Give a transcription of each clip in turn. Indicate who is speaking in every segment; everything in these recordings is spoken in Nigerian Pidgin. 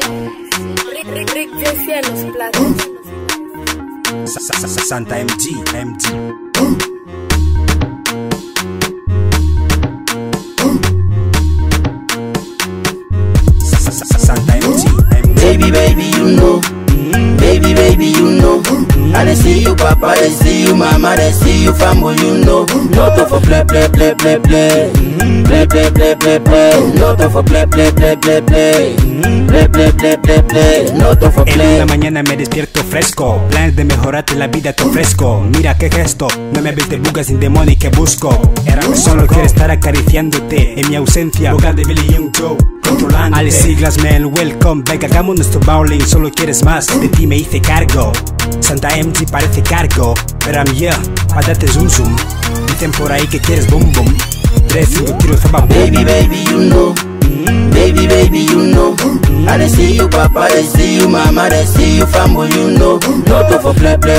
Speaker 1: Rick Jesse en los platos.
Speaker 2: Santa MG. Santa MG.
Speaker 3: Baby, you know. Baby, you know. I dey see you, papa, they see you, mama, they see you, family, you know. No time for play. Play. No time for play. Play. No time for play.
Speaker 2: En una mañana me despierto fresco, planes de mejorarte la vida te ofrezco. Mira qué gesto, no me ves de bugas sin demonio y que busco. Solo quiero estar acariciándote en mi ausencia, boca de Billy Young Joe, controlándote. A las siglas, man, welcome, venga, hagamos nuestro bowling. Solo quieres más, de ti me hice cargo. Santa MG parece cargo, pero I'm here, pa' darte zoom. Dicen por ahí que quieres boom. 3, 5 kilos de babú.
Speaker 3: Baby, you know. Baby, you know. I dey see you, papa, they see you, mama, they see you, family, you know. No time for play. Play.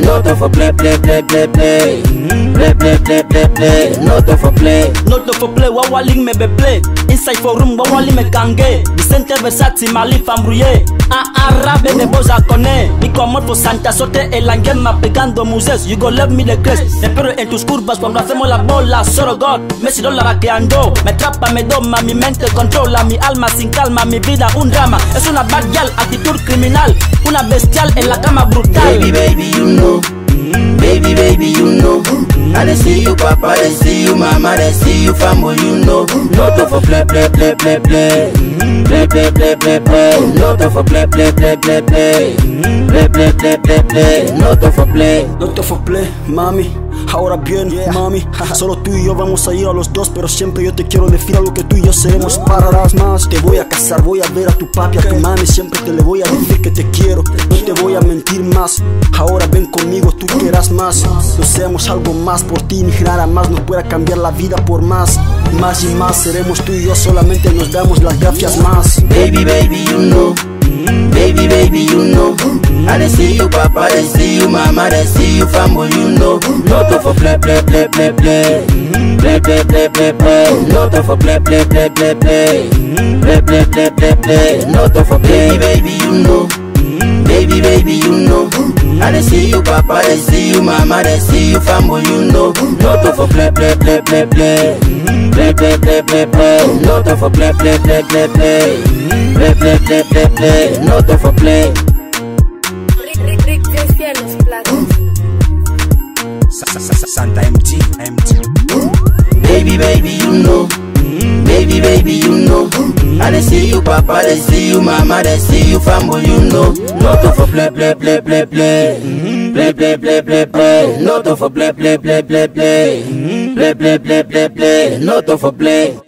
Speaker 3: No time for play. Play. No time for play.
Speaker 4: No time for play, wawaling me be play. Inside for room, wawali me kange. Vicente Versace, Mali fambrouillé. Arabe de boza kone. Mi comot for Santa Sote, el angema pegando muses. You go love me the crest. Me pero en tus curvas cuando hacemos la bola. Solo God, Messi dólar que ando. Me trapa, me doma, mi mente controla. Mi alma sin calma, mi vida un drama. Es una bad girl, actitud criminal. Una bestial en la cama brutal.
Speaker 3: Baby, you know. Baby, you know. I dey see you, papa, they see you, mama, they see you, family, you know. No time for play. Play. No time for play. No time for play.
Speaker 4: No time for play, mami. Ahora bien, mami, solo tú y yo vamos a ir a los dos, pero siempre yo te quiero decir algo que tú y yo seremos para las más. Te voy a casar, voy a ver a tu papi, a tu mami, siempre te le voy a decir que te quiero, no te voy a mentir más. Ahora ven conmigo, tú quieras más. No seamos algo más por ti, ni nada más nos pueda cambiar la vida por más. Más y más seremos tú y yo, solamente nos damos las gracias más.
Speaker 3: Baby, you know. Baby, you know. I dey see you, papa, they see you, mama, they see you, family, you know. No time for play. No time for play. No time for play. Baby, you know. Baby, you know. I dey see you, papa, they see you, mama, they see you, family, you know. No time for play. No time for play. No time for play.
Speaker 1: Rick Jesse en los platos.
Speaker 2: Santa MG.
Speaker 3: Baby, you know. Baby, you know. I dey see you, papa, they see you, mama, they see you, family, you know. No time for play. No time for play. No time for play.